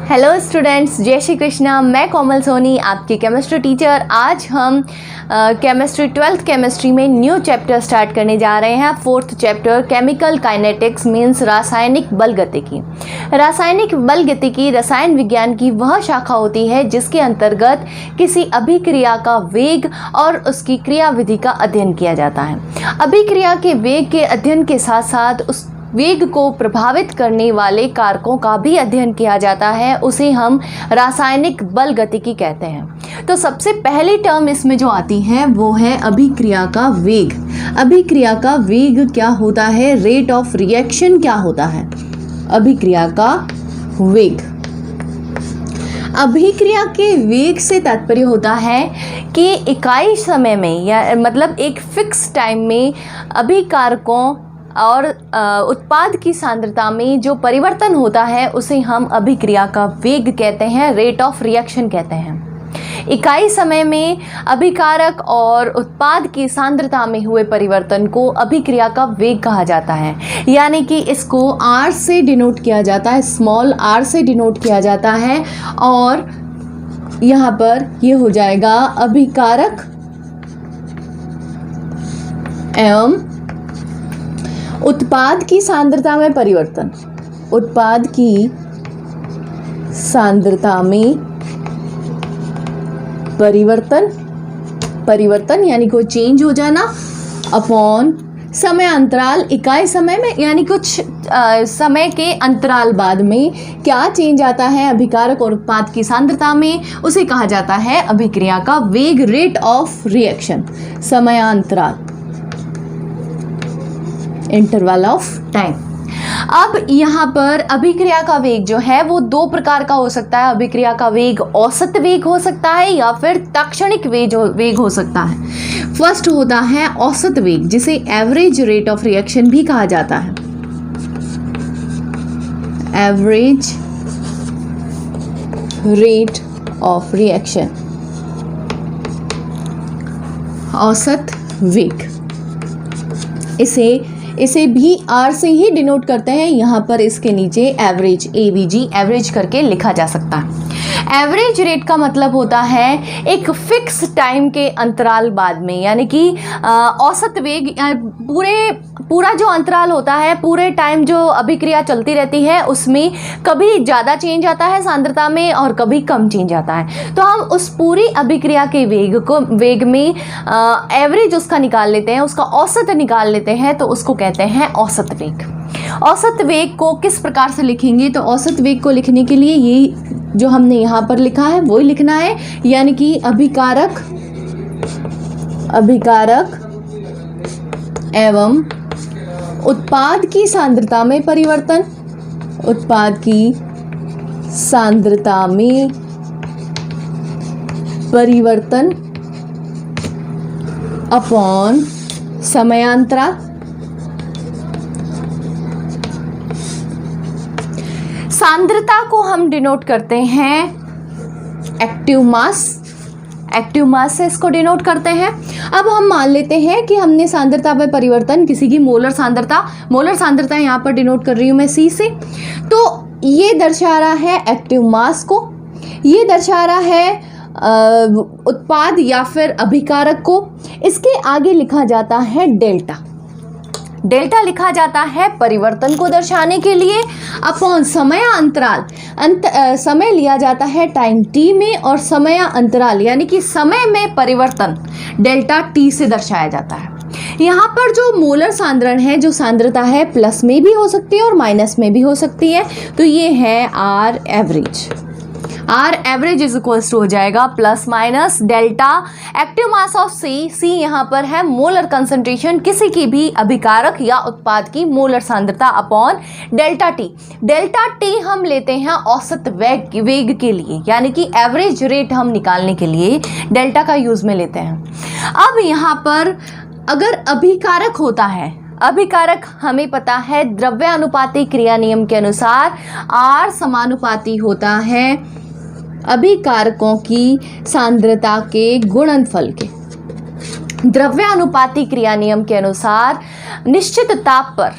Hello students, जय श्री कृष्णा। मैं कोमल सोनी, आपकी केमिस्ट्री टीचर। आज हम केमिस्ट्री 12th केमिस्ट्री में न्यू चैप्टर स्टार्ट करने जा रहे हैं। 4th chapter chemical kinetics means रासायनिक बल गतिकी। रासायनिक बल गतिकी रसायन विज्ञान की वह शाखा होती है जिसके अंतर्गत किसी अभिक्रिया का वेग और उसकी क्रियाविधि का अध्ययन किया जाता है। अभिक्रिया के वेग के अध्ययन के साथ साथ उस वेग को प्रभावित करने वाले कारकों का भी अध्ययन किया जाता है, उसे हम रासायनिक बल गतिकी कहते हैं। तो सबसे पहली टर्म इसमें जो आती है वो है अभिक्रिया का वेग। अभिक्रिया का वेग क्या होता है, रेट ऑफ रिएक्शन क्या होता है। अभिक्रिया का वेग, अभिक्रिया के वेग से तात्पर्य होता है कि इकाई समय में या मतलब एक फिक्स टाइम में अभिकारकों और उत्पाद की सांद्रता में जो परिवर्तन होता है उसे हम अभिक्रिया का वेग कहते हैं, रेट ऑफ रिएक्शन कहते हैं। इकाई समय में अभिकारक और उत्पाद की सांद्रता में हुए परिवर्तन को अभिक्रिया का वेग कहा जाता है, यानी कि इसको R से डिनोट किया जाता है, स्मॉल r से डिनोट किया जाता है। और यहाँ पर ये हो जाएगा अभिकारक एवं उत्पाद की सांद्रता में परिवर्तन। उत्पाद की सांद्रता में परिवर्तन यानी कोई चेंज हो जाना अपॉन समय अंतराल। इकाई समय में यानी कुछ समय के अंतराल बाद में क्या चेंज आता है अभिकारक और उत्पाद की सांद्रता में, उसे कहा जाता है अभिक्रिया का वेग, रेट ऑफ रिएक्शन। समयांतराल, इंटरवल ऑफ टाइम। अब यहाँ पर अभिक्रिया का वेग जो है वो दो प्रकार का हो सकता है। अभिक्रिया का वेग औसत वेग हो सकता है या फिर ताक्षणिक वेग हो सकता है। फर्स्ट होता है औसत वेग, जिसे एवरेज रेट ऑफ रिएक्शन भी कहा जाता है। एवरेज रेट ऑफ रिएक्शन, औसत वेग। इसे भी R से ही डिनोट करते हैं। यहाँ पर इसके नीचे एवरेज, AVG, एवरेज करके लिखा जा सकता है। एवरेज रेट का मतलब होता है एक फिक्स टाइम के अंतराल बाद में, यानी कि औसत वेग पूरा जो अंतराल होता है, पूरे टाइम जो अभिक्रिया चलती रहती है उसमें कभी ज़्यादा चेंज आता है सांद्रता में और कभी कम चेंज आता है। तो हम उस पूरी अभिक्रिया के वेग में एवरेज उसका निकाल लेते हैं, उसका औसत निकाल लेते हैं, तो उसको कहते हैं औसत वेग। औसत वेग को किस प्रकार से लिखेंगे, तो औसत वेग को लिखने के लिए ये जो हमने यहाँ पर लिखा है वही लिखना है, यानी कि अभिकारक एवं उत्पाद की सांद्रता में परिवर्तन, उत्पाद की सांद्रता में परिवर्तन अपॉन समयांतराल। सांद्रता को हम डिनोट करते हैं एक्टिव मास से इसको डिनोट करते हैं। अब हम मान लेते हैं कि हमने सांद्रता में परिवर्तन, किसी की मोलर सांद्रता यहाँ पर डिनोट कर रही हूँ मैं C से, तो ये दर्शा रहा है एक्टिव मास को, ये दर्शा रहा है उत्पाद या फिर अभिकारक को। इसके आगे लिखा जाता है डेल्टा लिखा जाता है परिवर्तन को दर्शाने के लिए, अपॉन समय अंतराल। समय लिया जाता है टाइम t में और समय अंतराल यानी कि समय में परिवर्तन डेल्टा t से दर्शाया जाता है। यहाँ पर जो मोलर सांद्रण है, जो सांद्रता है, प्लस में भी हो सकती है और माइनस में भी हो सकती है, तो ये है R average is equals to हो जाएगा plus minus delta active mass of C यहाँ पर है मोलर कंसंट्रेशन किसी की भी अभिकारक या उत्पाद की मोलर सांद्रता अपॉन डेल्टा T हम लेते हैं औसत वेग के लिए, यानी कि एवरेज रेट हम निकालने के लिए डेल्टा का यूज में लेते हैं। अब यहाँ पर अगर अभिकारक होता है, अभिकारक हमें पता है द्रव्यानुपाती क्रिया नियम के अनुसार R समानुपाती होता है अभिकारकों की सांद्रता के गुणनफल के। द्रव्यानुपाती क्रिया नियम के अनुसार निश्चित ताप पर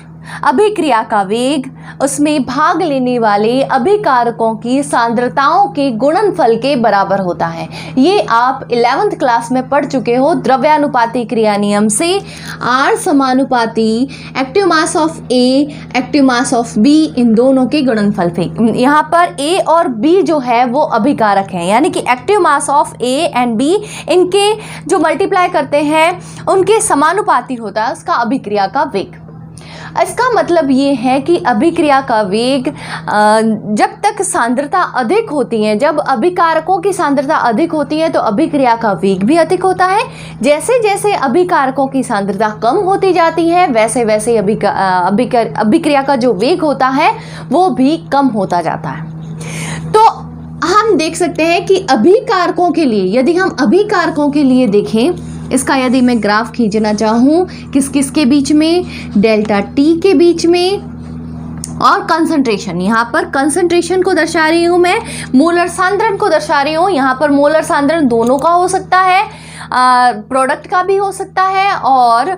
अभिक्रिया का वेग उसमें भाग लेने वाले अभिकारकों की सांद्रताओं के गुणनफल के बराबर होता है। ये आप 11th क्लास में पढ़ चुके हो द्रव्यानुपाती क्रिया नियम से। R समानुपाती active mass of A active mass of B, इन दोनों के गुणनफल पे यहाँ पर A और B जो है वो अभिकारक हैं, यानी कि active mass of A and B इनके जो मल्टीप्लाई करते हैं उनके समानुपाती होता है उसका अभिक्रिया का वेग। इसका मतलब ये है कि अभिक्रिया का वेग जब तक सांद्रता अधिक होती है, जब अभिकारकों की सांद्रता अधिक होती है तो अभिक्रिया का वेग भी अधिक होता है। जैसे जैसे अभिकारकों की सांद्रता कम होती जाती है वैसे वैसे अभिक्रिया का जो वेग होता है वो भी कम होता जाता है। तो हम देख सकते हैं कि अभिकारकों के लिए, यदि हम अभिकारकों के लिए देखें, इसका यदि मैं ग्राफ खींचना चाहूँ किस किस के बीच में, डेल्टा टी के बीच में और कंसंट्रेशन, यहाँ पर कंसंट्रेशन को दर्शा रही हूँ मैं, मोलर सांद्रण को दर्शा रही हूँ। यहाँ पर मोलर सांद्रण दोनों का हो सकता है, प्रोडक्ट का भी हो सकता है और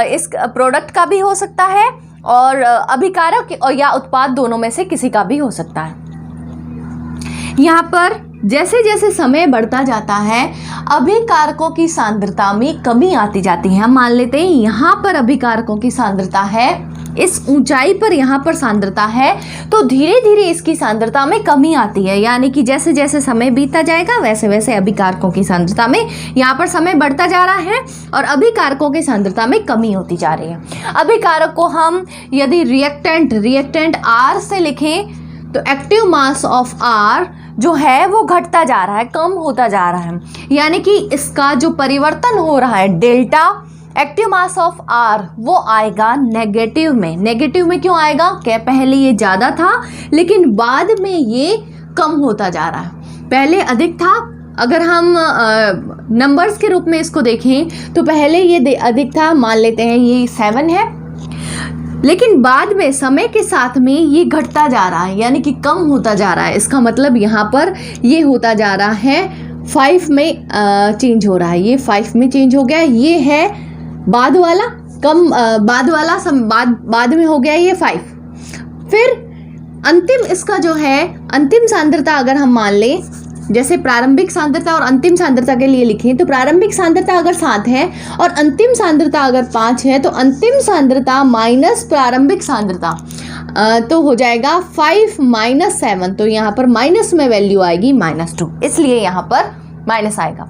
इस प्रोडक्ट का भी हो सकता है और अभिकारक या उत्पाद दोनों में से किसी का भी हो सकता है। यहाँ पर जैसे जैसे समय बढ़ता जाता है अभिकारकों की सांद्रता में कमी आती जाती है। हम मान लेते हैं यहाँ पर अभिकारकों की सांद्रता है, इस ऊंचाई पर यहाँ पर सांद्रता है, तो धीरे धीरे इसकी सांद्रता में कमी आती है, यानी कि जैसे जैसे समय बीतता जाएगा वैसे वैसे अभिकारकों की सांद्रता में यहाँ पर समय बढ़ता जा रहा है और अभिकारकों की सांद्रता में कमी होती जा रही है। अभिकारक को हम यदि रिएक्टेंट R से लिखें तो एक्टिव मास ऑफ R जो है वो घटता जा रहा है, कम होता जा रहा है, यानी कि इसका जो परिवर्तन हो रहा है delta active mass of R वो आएगा नेगेटिव में। नेगेटिव में क्यों आएगा? क्या पहले ये ज़्यादा था लेकिन बाद में ये कम होता जा रहा है। पहले अधिक था, अगर हम नंबर्स के रूप में इसको देखें तो पहले ये अधिक था, मान लेते हैं ये 7 है, लेकिन बाद में समय के साथ में ये घटता जा रहा है, यानी कि कम होता जा रहा है। इसका मतलब यहाँ पर ये होता जा रहा है 5 में चेंज हो रहा है, ये 5 में चेंज हो गया। ये है बाद वाला, कम बाद वाला बाद में हो गया ये 5। फिर अंतिम इसका जो है अंतिम सांद्रता अगर हम मान लें, जैसे प्रारंभिक सांद्रता और अंतिम सांद्रता के लिए लिखें तो प्रारंभिक सांद्रता अगर 7 है और अंतिम सांद्रता अगर 5 है तो अंतिम सांद्रता माइनस प्रारंभिक सांद्रता तो हो जाएगा 5 - 7, तो यहाँ पर माइनस में वैल्यू आएगी -2, इसलिए यहाँ पर माइनस आएगा।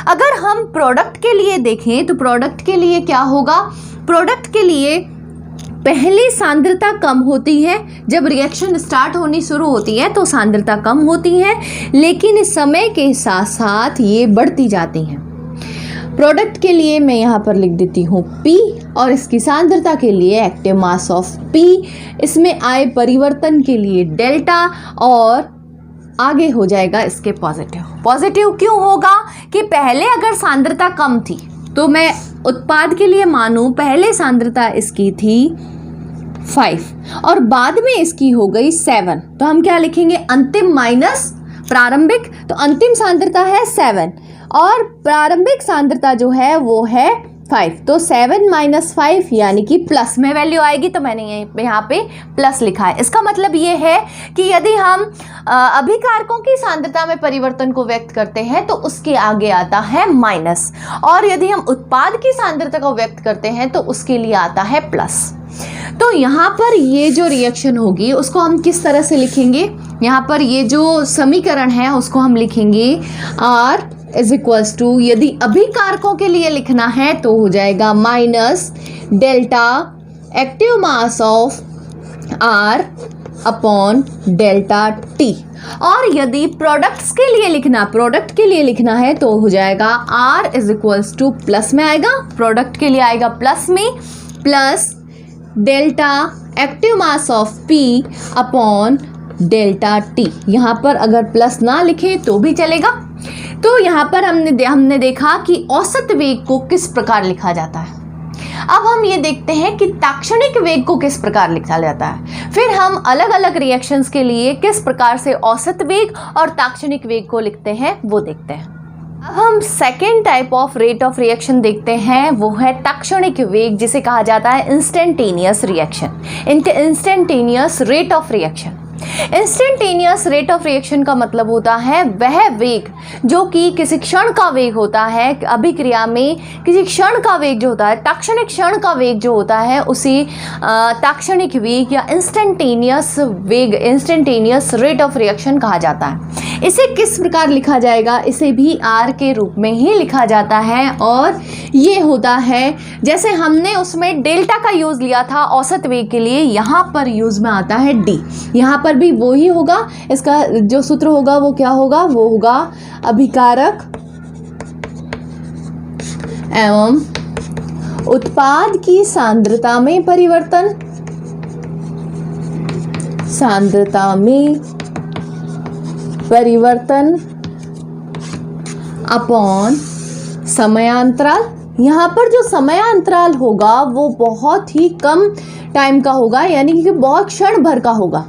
अगर हम प्रोडक्ट के लिए देखें तो प्रोडक्ट के लिए क्या होगा? प्रोडक्ट के लिए पहले सांद्रता कम होती है, जब रिएक्शन स्टार्ट होनी शुरू होती है तो सांद्रता कम होती है, लेकिन समय के साथ साथ ये बढ़ती जाती हैं। प्रोडक्ट के लिए मैं यहाँ पर लिख देती हूँ P और इसकी सांद्रता के लिए एक्टिव मास ऑफ P, इसमें आए परिवर्तन के लिए डेल्टा और आगे हो जाएगा इसके पॉजिटिव क्यों होगा कि पहले अगर सांद्रता कम थी तो मैं उत्पाद के लिए मानूं पहले सांद्रता इसकी थी 5 और बाद में इसकी हो गई 7, तो हम क्या लिखेंगे? अंतिम माइनस प्रारंभिक, तो अंतिम सांद्रता है 7 और प्रारंभिक सांद्रता जो है वो है 5, तो 7 - 5 यानी कि प्लस में वैल्यू आएगी, तो मैंने यहाँ पे प्लस लिखा है। इसका मतलब ये है कि यदि हम अभिकारकों की सांद्रता में परिवर्तन को व्यक्त करते हैं तो उसके आगे आता है माइनस, और यदि हम उत्पाद की सांद्रता को व्यक्त करते हैं तो उसके लिए आता है प्लस। तो यहाँ पर ये जो रिएक्शन होगी उसको हम किस तरह से लिखेंगे? यहाँ पर ये जो समीकरण है उसको हम लिखेंगे R = यदि अभिकारकों के लिए लिखना है तो हो जाएगा minus delta active mass of R upon delta T, और यदि प्रोडक्ट के लिए लिखना है तो हो जाएगा R = प्लस में आएगा, प्रोडक्ट के लिए आएगा प्लस में, plus delta active mass of P upon delta T। यहाँ पर अगर प्लस ना लिखे तो भी चलेगा। तो यहाँ पर हमने देखा कि औसत वेग को किस प्रकार लिखा जाता है। अब हम ये देखते हैं कि ताक्षणिक वेग को किस प्रकार लिखा जाता है, फिर हम अलग अलग रिएक्शंस के लिए किस प्रकार से औसत वेग और ताक्षणिक वेग को लिखते हैं वो देखते हैं। अब हम second type of rate of reaction देखते हैं, वो है ताक्षणिक वेग, जिसे कहा जाता है instantaneous reaction, instantaneous rate of reaction. Instantaneous rate of reaction का मतलब होता है वह वेग जो कि किसी क्षण का वेग होता है अभिक्रिया में, किसी क्षण का वेग जो होता है, ताक्षणिक क्षण का वेग जो होता है उसी ताक्षणिक वेग या इंस्टेंटेनियस वेग, इंस्टेंटेनियस रेट ऑफ रिएक्शन कहा जाता है। इसे किस प्रकार लिखा जाएगा? इसे भी आर के रूप में ही लिखा जाता है और ये होता है, जैसे हमने उसमें डेल्टा का यूज़ लिया था औसत वेग के लिए, यहाँ पर यूज़ में आता है डी। यहाँ पर भी वो ही होगा, इसका जो सूत्र होगा वो क्या होगा? वो होगा अभिकारक एवं उत्पाद की सांद्रता में परिवर्तन, सांद्रता में परिवर्तन अपॉन समयांतराल। यहाँ पर जो समयांतराल होगा वो बहुत ही कम टाइम का होगा, यानी कि बहुत क्षण भर का होगा,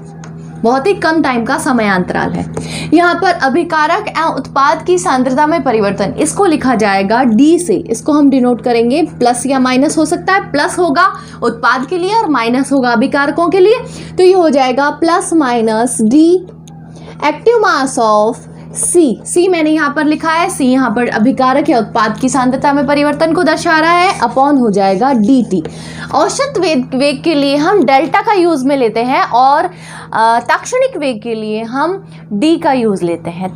बहुत ही कम टाइम का समयांतराल है। यहाँ पर अभिकारक एवं उत्पाद की सांद्रता में परिवर्तन, इसको लिखा जाएगा डी से। इसको हम डिनोट करेंगे, प्लस या माइनस हो सकता है, प्लस होगा उत्पाद के लिए और माइनस होगा अभिकारकों के लिए, तो ये हो जाएगा plus minus D active mass of C मैंने यहाँ पर लिखा है, सी यहाँ पर अभिकारक या उत्पाद की सांद्रता में परिवर्तन को दर्शा रहा है, अपॉन हो जाएगा dt। औसत वेग के लिए हम डेल्टा का यूज़ में लेते हैं और ताक्षणिक वेग के लिए हम d का यूज़ लेते हैं।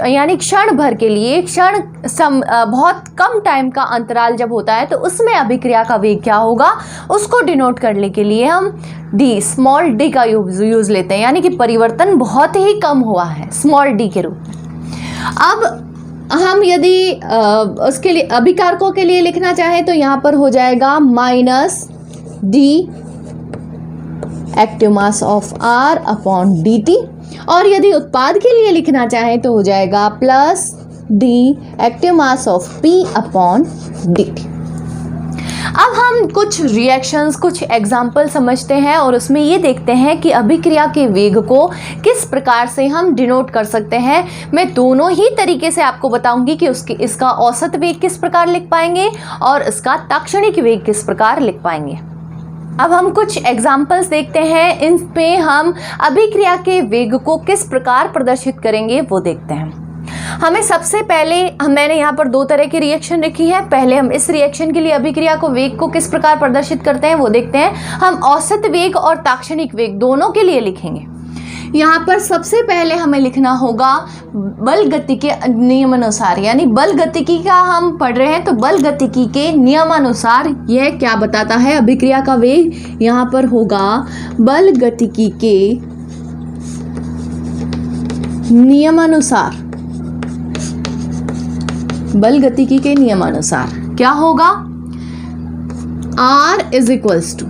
यानी क्षण भर के लिए, बहुत कम टाइम का अंतराल जब होता है तो उसमें अभिक्रिया का वेग क्या होगा उसको डिनोट करने के लिए हम d, स्मॉल d का यूज़ लेते हैं, यानी कि परिवर्तन बहुत ही कम हुआ है स्मॉल d के रूप में। अब हम यदि उसके लिए अभिकारकों के लिए लिखना चाहें तो यहाँ पर हो जाएगा minus D active mass of R upon D T, और यदि उत्पाद के लिए लिखना चाहें तो हो जाएगा plus D active mass of P upon D T. अब हम कुछ रिएक्शंस, कुछ एग्जाम्पल समझते हैं और उसमें ये देखते हैं कि अभिक्रिया के वेग को किस प्रकार से हम डिनोट कर सकते हैं। मैं दोनों ही तरीके से आपको बताऊंगी कि इसका औसत वेग किस प्रकार लिख पाएंगे और इसका ताक्षणिक वेग किस प्रकार लिख पाएंगे। अब हम कुछ एग्जाम्पल्स देखते हैं, इन पे हम अभिक्रिया के वेग को किस प्रकार प्रदर्शित करेंगे वो देखते हैं। हमें सबसे पहले, मैंने यहाँ पर दो तरह की रिएक्शन लिखी है। पहले हम इस रिएक्शन के लिए अभिक्रिया को वेग को किस प्रकार प्रदर्शित करते हैं वो देखते हैं। हम औसत वेग और ताक्षणिक वेग दोनों के लिए लिखेंगे। यहाँ पर सबसे पहले हमें लिखना होगा बल गति के नियमानुसार, यानी बल गतिकी का हम पढ़ रहे हैं तो बल गतिकी के नियमानुसार यह क्या बताता है अभिक्रिया का वेग। यहाँ पर होगा बल गतिकी के नियमानुसार, बल गतिकी के नियमानुसार क्या होगा, R इज इक्वल्स टू,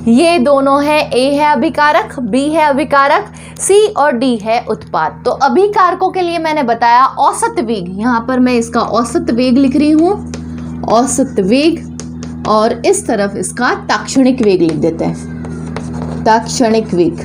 ये दोनों है, A है अभिकारक, B है अभिकारक, C और D है उत्पाद। तो अभिकारकों के लिए मैंने बताया औसत वेग, यहाँ पर मैं इसका औसत वेग लिख रही हूँ, औसत वेग, और इस तरफ इसका ताक्षणिक वेग लिख देते हैं, ताक्षणिक वेग।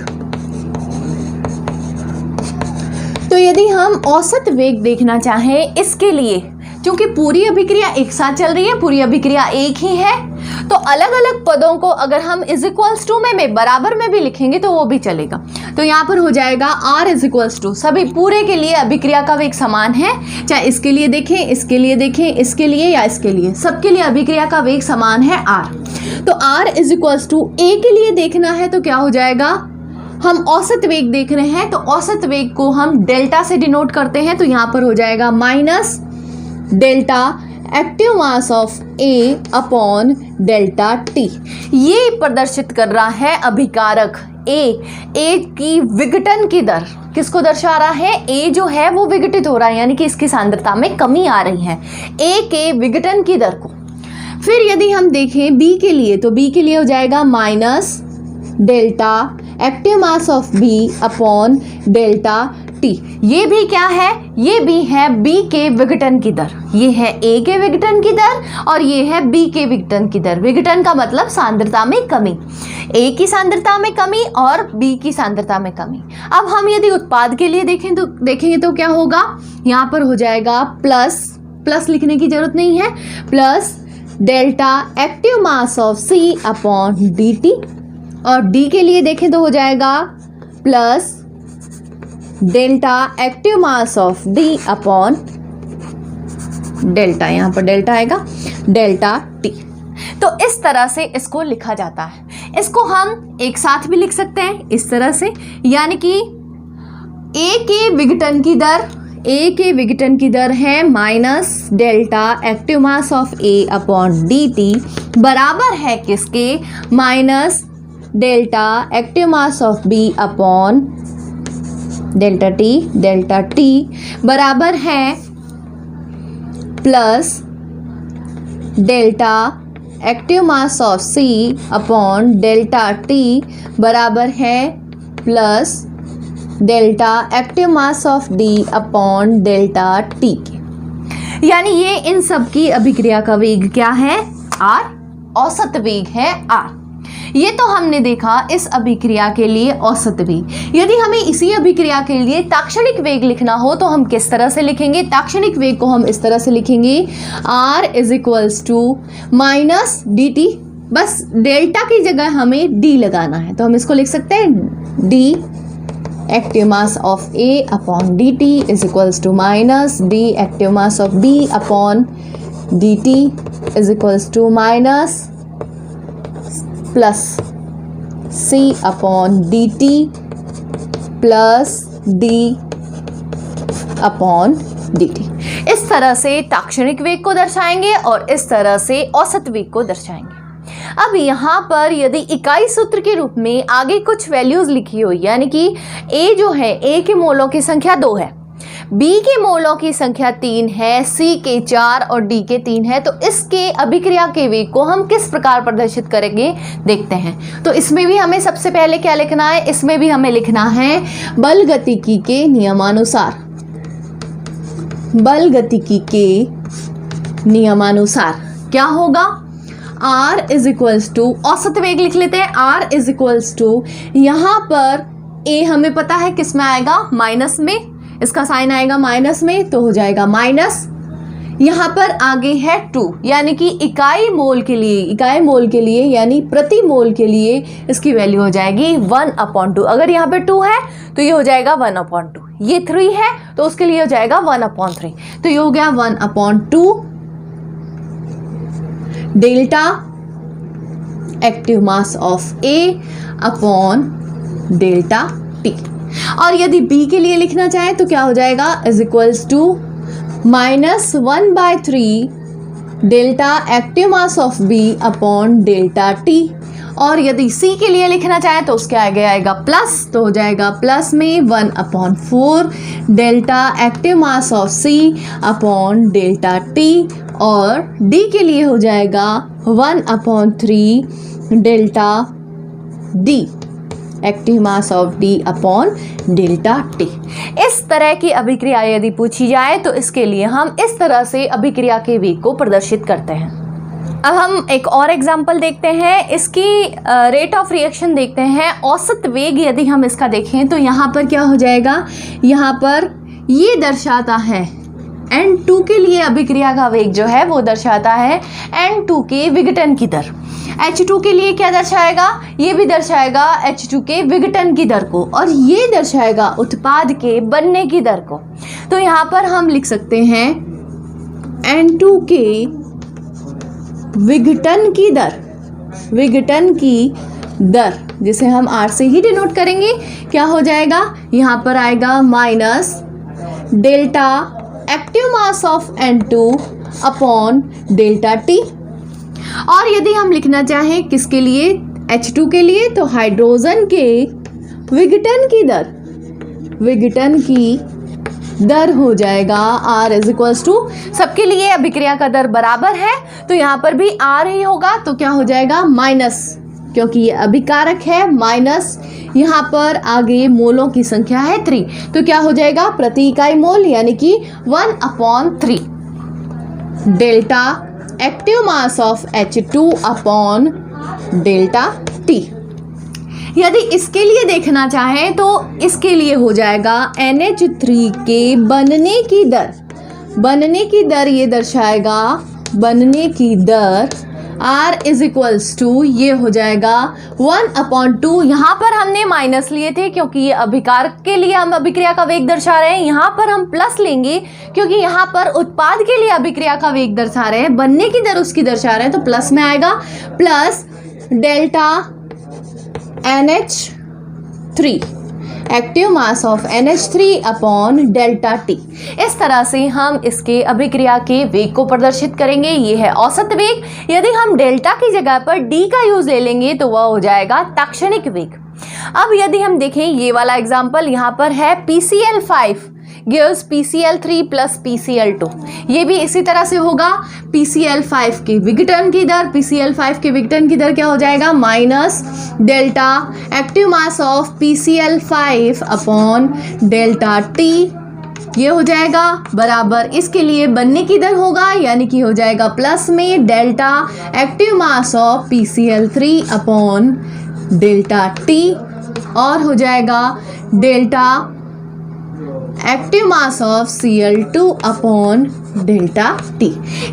तो यदि हम औसत वेग देखना चाहें इसके लिए, क्योंकि पूरी अभिक्रिया एक साथ चल रही है, पूरी अभिक्रिया एक ही है, तो अलग अलग पदों को अगर हम इज इक्वल्स टू में बराबर में भी लिखेंगे तो वो भी चलेगा। तो यहाँ पर हो जाएगा R इज इक्वल्स टू, सभी पूरे के लिए अभिक्रिया का वेग समान है, चाहे इसके लिए देखें, इसके लिए देखें, इसके लिए या इसके लिए, सबके लिए अभिक्रिया का वेग समान है R। तो R is equals to A के लिए देखना है तो क्या हो जाएगा, हम औसत वेग देख रहे हैं तो औसत वेग को हम डेल्टा से डिनोट करते हैं, तो यहाँ पर हो जाएगा minus delta active mass of A upon delta T. ये प्रदर्शित कर रहा है अभिकारक ए की विघटन की दर, किसको दर्शा रहा है, ए जो है वो विघटित हो रहा है, यानी कि इसकी सांद्रता में कमी आ रही है, ए के विघटन की दर को। फिर यदि हम देखें बी के लिए तो बी के लिए हो जाएगा minus delta active mass of B upon delta T. ये भी क्या है, ये भी है बी के विघटन की दर, ये है ए के विघटन की दर और ये है बी के विघटन की दर। विघटन का मतलब सांद्रता में कमी, ए की सांद्रता में कमी और बी की सांद्रता में कमी। अब हम यदि उत्पाद के लिए देखेंगे तो क्या होगा, यहाँ पर हो जाएगा प्लस प्लस लिखने की जरूरत नहीं है, plus delta active mass of C upon dt, और D के लिए देखें तो हो जाएगा plus delta active mass of D upon delta, यहाँ पर डेल्टा आएगा डेल्टा T। तो इस तरह से इसको लिखा जाता है। इसको हम एक साथ भी लिख सकते हैं इस तरह से, यानी कि A के विघटन की दर है minus delta active mass of A upon dt बराबर है किसके, minus delta active mass of B upon delta T बराबर है plus delta active mass of C upon delta T बराबर है plus delta active mass of D upon delta T के। यानी ये इन सब की अभिक्रिया का वेग क्या है, R, औसत वेग है R। ये तो हमने देखा इस अभिक्रिया के लिए औसत वेग। यदि हमें इसी अभिक्रिया के लिए ताक्षणिक वेग लिखना हो तो हम किस तरह से लिखेंगे, ताक्षणिक वेग को हम इस तरह से लिखेंगे R is equals to minus dt, बस डेल्टा की जगह हमें D लगाना है, तो हम इसको लिख सकते हैं D active mass of A upon dt is equals to minus D active mass of B upon dt is equals to minus plus C upon dt plus D upon dt। इस तरह से ताक्षणिक वेग को दर्शाएंगे और इस तरह से औसत वेग को दर्शाएंगे। अब यहाँ पर यदि इकाई सूत्र के रूप में आगे कुछ वैल्यूज लिखी हुई, यानी कि A जो है, A के मोलों की संख्या 2 है, B के मोलों की संख्या 3 है, C के 4 और D के 3 है, तो इसके अभिक्रिया के वेग को हम किस प्रकार प्रदर्शित करेंगे देखते हैं। तो इसमें भी हमें सबसे पहले क्या लिखना है, इसमें भी हमें लिखना है बल गतिकी के नियमानुसार। बल गतिकी के नियमानुसार क्या होगा, R इज इक्वल्स टू, औसत वेग लिख लेते हैं, R इज इक्वल्स टू, यहाँ पर A हमें पता है किस में आएगा, माइनस में, इसका साइन आएगा माइनस में, तो हो जाएगा माइनस, यहाँ पर आगे है 2, यानी कि इकाई मोल के लिए यानी प्रति मोल के लिए इसकी वैल्यू हो जाएगी 1/2। अगर यहाँ पे 2 है तो ये हो जाएगा 1/2, ये 3 है तो उसके लिए हो जाएगा 1/3, तो ये हो गया 1/2 delta active mass of A upon delta T। और यदि B के लिए लिखना चाहे तो क्या हो जाएगा, is equals to -1/3 delta active mass of B upon delta T। और यदि C के लिए लिखना चाहे तो उसके आगे आएगा प्लस, तो हो जाएगा प्लस में 1/4 delta active mass of C upon delta T, और D के लिए हो जाएगा 1/3 delta D active mass of D upon delta T। इस तरह की अभिक्रिया यदि पूछी जाए तो इसके लिए हम इस तरह से अभिक्रिया के वेग को प्रदर्शित करते हैं। अब हम एक और एग्जाम्पल देखते हैं, इसकी रेट ऑफ रिएक्शन देखते हैं। औसत वेग यदि हम इसका देखें तो यहाँ पर क्या हो जाएगा, यहाँ पर ये दर्शाता है N2 के लिए अभिक्रिया का वेग जो है वो दर्शाता है N2 के विघटन की दर। H2 के लिए क्या दर्शाएगा, ये भी दर्शाएगा H2 के विघटन की दर को, और ये दर्शाएगा उत्पाद के बनने की दर को। तो यहाँ पर हम लिख सकते हैं N2 के विघटन की दर जिसे हम R से ही डिनोट करेंगे, क्या हो जाएगा, यहाँ पर आएगा minus delta active mass of N2 upon delta T। और यदि हम लिखना चाहें किसके लिए, H2 के लिए, तो हाइड्रोजन के विघटन की दर हो जाएगा R इज इक्वल्स टू, सबके लिए अभिक्रिया का दर बराबर है तो यहाँ पर भी R ही होगा, तो क्या हो जाएगा माइनस, क्योंकि ये अभिकारक है, माइनस यहाँ पर आगे मोलों की संख्या है 3, तो क्या हो जाएगा प्रति इकाई मोल, यानी कि 1/3 delta active mass of H2 upon delta T। यदि इसके लिए देखना चाहें तो इसके लिए हो जाएगा NH3 के बनने की दर, बनने की दर ये दर्शाएगा, बनने की दर R इज इक्वल्स टू, ये हो जाएगा 1/2। यहाँ पर हमने माइनस लिए थे क्योंकि ये अभिकार के लिए हम अभिक्रिया का वेग दर्शा रहे हैं, यहाँ पर हम प्लस लेंगे क्योंकि यहाँ पर उत्पाद के लिए अभिक्रिया का वेग दर्शा रहे हैं, बनने की दर उसकी दर्शा रहे हैं, तो प्लस में आएगा, plus delta NH3, active mass of NH3 upon delta T। इस तरह से हम इसके अभिक्रिया के वेग को प्रदर्शित करेंगे। ये है औसत वेग। यदि हम डेल्टा की जगह पर D का यूज ले लेंगे तो वह हो जाएगा ताक्षणिक वेग। अब यदि हम देखें ये वाला एग्जाम्पल, यहाँ पर है PCl5 gives PCl3 plus PCl2। ये भी इसी तरह से होगा। PCl5 के विघटन की दर, PCl5 के विघटन की दर क्या हो जाएगा, minus delta active mass of PCl5 upon delta T, ये हो जाएगा बराबर, इसके लिए बनने की दर होगा यानी कि हो जाएगा प्लस में delta active mass of PCl3 upon delta T, और हो जाएगा delta active mass of Cl2 upon delta T।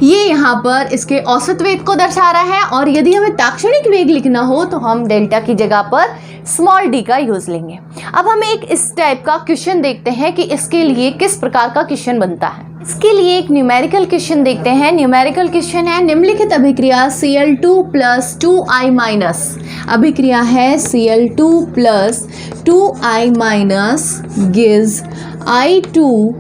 ये यहाँ पर इसके औसत वेग को दर्शा रहा है। और यदि हमें ताक्षणिक वेग लिखना हो तो हम डेल्टा की जगह पर स्मॉल d का यूज लेंगे। अब हम एक इस टाइप का क्वेश्चन देखते हैं कि इसके लिए किस प्रकार का क्वेश्चन बनता है। इसके लिए एक न्यूमेरिकल क्वेश्चन देखते हैं। न्यूमेरिकल क्वेश्चन है, निम्नलिखित अभिक्रिया Cl2 प्लस 2I माइनस, अभिक्रिया है Cl2 plus 2I minus gives I2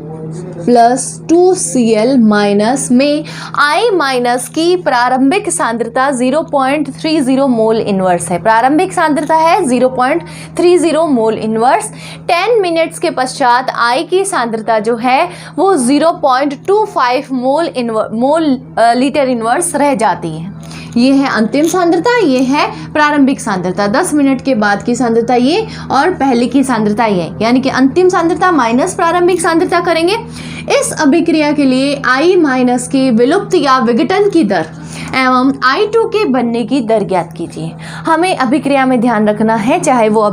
plus 2Cl minus में I माइनस की प्रारंभिक सांद्रता 0.30 मोल इनवर्स है। प्रारंभिक सांद्रता है 0.30 मोल इनवर्स। 10 मिनट्स के पश्चात I की सांद्रता जो है वो 0.25 मोल लीटर इनवर्स रह जाती है। ये है अंतिम सांद्रता, ये है प्रारंभिक सांद्रता। 10 मिनट के बाद की सांद्रता ये और पहले की सांद्रता ये, यानी कि अंतिम सांद्रता माइनस प्रारंभिक सांद्रता करेंगे। इस अभिक्रिया के लिए I माइनस की विलुप्त या विघटन की दर एवं I2 के बनने की दर ज्ञात कीजिए। हमें अभिक्रिया में ध्यान रखना है, चाहे वो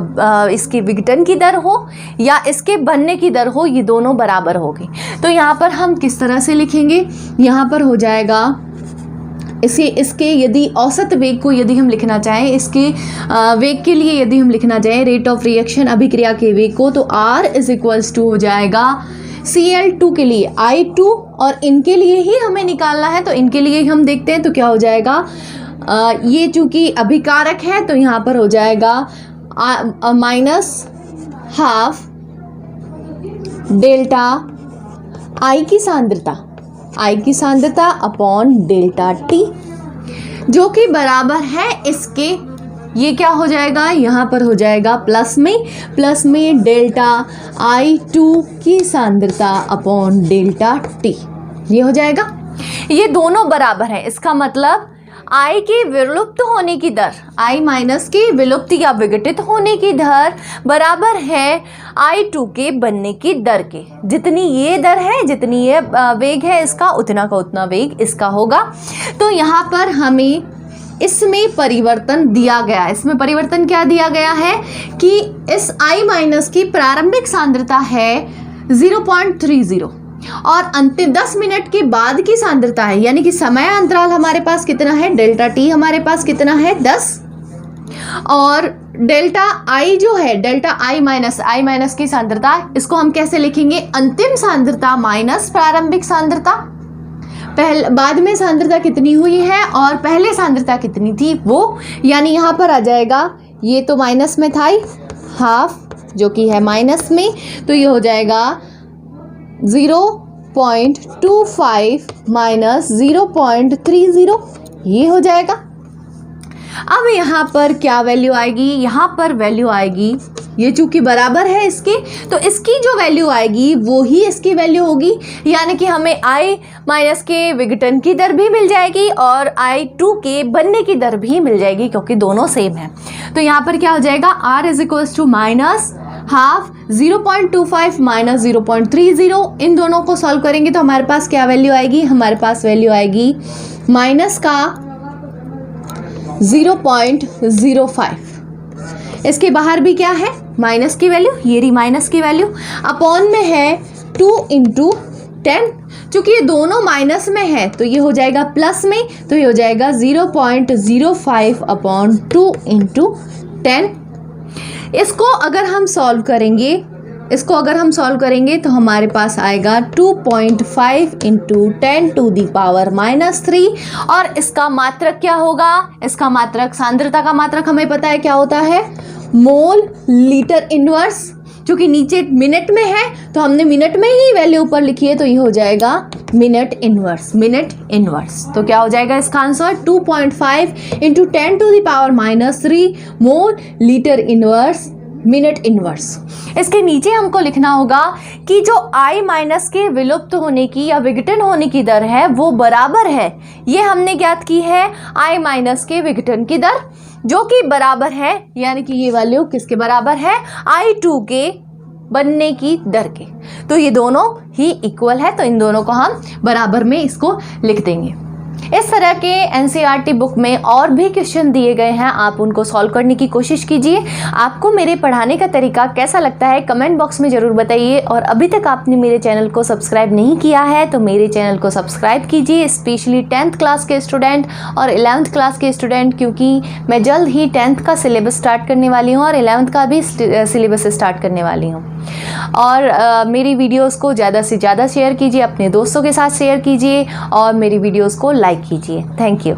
इसके विघटन की दर हो या इसके बनने की दर हो, ये दोनों बराबर होगी। तो यहाँ पर हम किस तरह से लिखेंगे, यहाँ पर हो जाएगा इसके यदि औसत वेग को यदि हम लिखना चाहें, इसके वेग के लिए यदि हम लिखना चाहें रेट ऑफ रिएक्शन अभिक्रिया के वेग को, तो R इज इक्वल्स टू हो जाएगा Cl2 के लिए I2, और इनके लिए ही हमें निकालना है तो इनके लिए हम देखते हैं तो क्या हो जाएगा, ये चूंकि अभिकारक है तो यहाँ पर हो जाएगा माइनस हाफ डेल्टा I की सांद्रता अपॉन डेल्टा T, जो कि बराबर है इसके, ये क्या हो जाएगा, यहाँ पर हो जाएगा प्लस में डेल्टा I2 की सांद्रता अपॉन डेल्टा T, ये हो जाएगा। ये दोनों बराबर हैं, इसका मतलब I की विलुप्त होने की दर, I माइनस की विलुप्त या विघटित होने की दर बराबर है I2 के बनने की दर के। जितनी ये दर है, जितनी ये वेग है इसका, उतना का उतना वेग इसका होगा। तो यहाँ पर हमें इसमें परिवर्तन दिया गया है। इसमें परिवर्तन क्या दिया गया है कि इस I माइनस की प्रारंभिक सांद्रता है 0.30 और अंतिम 10 मिनट के बाद की सांद्रता है, यानी कि समय अंतराल हमारे पास कितना है, डेल्टा T हमारे पास कितना है 10, और डेल्टा I जो है, डेल्टा I माइनस की सांद्रता, इसको हम कैसे लिखेंगे, अंतिम सांद्रता माइनस प्रारंभिक सांद्रता। बाद में सांद्रता कितनी हुई है और पहले सांद्रता कितनी थी वो, यानी यहाँ पर आ जाएगा, ये तो माइनस में था ही, हाफ जो कि है माइनस में, तो ये हो जाएगा 0.25 माइनस 0.30, ये हो जाएगा। अब यहाँ पर क्या वैल्यू आएगी, यहाँ पर वैल्यू आएगी, ये चूंकि बराबर है इसके, तो इसकी जो वैल्यू आएगी वो ही इसकी वैल्यू होगी, यानी कि हमें I माइनस के विघटन की दर भी मिल जाएगी और I2 के बनने की दर भी मिल जाएगी, क्योंकि दोनों सेम है। तो यहाँ पर क्या हो जाएगा, R is equals to minus half 0.25 minus 0.30, इन दोनों को सॉल्व करेंगे तो हमारे पास क्या वैल्यू आएगी, हमारे पास वैल्यू आएगी माइनस का 0.05। इसके बाहर भी क्या है, माइनस की वैल्यू, ये रही माइनस की वैल्यू, अपॉन में है 2 × 10। चूंकि ये दोनों माइनस में है तो ये हो जाएगा प्लस में, तो ये हो जाएगा 0.05 अपॉन 2 इंटू 10। इसको अगर हम सॉल्व करेंगे तो हमारे पास आएगा 2.5 इंटू 10 टू दी पावर -3। और इसका मात्रक क्या होगा? इसका मात्रक, सांद्रता का मात्रक हमें पता है क्या होता है, मोल लीटर इनवर्स। क्योंकि नीचे मिनट में है तो हमने मिनट में ही वैल्यू ऊपर लिखी है, तो ये हो जाएगा मिनट इनवर्स। तो क्या हो जाएगा इसका answer? 2.5 into 10 to the power -3 mole litre inverse minute inverse. इसके नीचे हमको लिखना होगा कि जो I माइनस के विलुप्त होने की या विघटन होने की दर है वो बराबर है, ये हमने ज्ञात की है I माइनस के विघटन की दर, जो कि बराबर है, यानी कि ये वैल्यू किसके बराबर है? I2 के बनने की दर के। तो ये दोनों ही इक्वल है, तो इन दोनों को हम बराबर में इसको लिख देंगे। इस तरह के एनसीईआरटी बुक में और भी क्वेश्चन दिए गए हैं, आप उनको सॉल्व करने की कोशिश कीजिए। आपको मेरे पढ़ाने का तरीका कैसा लगता है कमेंट बॉक्स में ज़रूर बताइए। और अभी तक आपने मेरे चैनल को सब्सक्राइब नहीं किया है तो मेरे चैनल को सब्सक्राइब कीजिए, स्पेशली 10th क्लास के स्टूडेंट और 11th क्लास के स्टूडेंट, क्योंकि मैं जल्द ही 10th का सिलेबस स्टार्ट करने वाली हूँ और 11th का भी सिलेबस स्टार्ट करने वाली हूँ। और मेरी वीडियोज़ को ज़्यादा से ज़्यादा शेयर कीजिए, अपने दोस्तों के साथ शेयर कीजिए और मेरी वीडियोज़ को लाइक कीजिए। Thank you.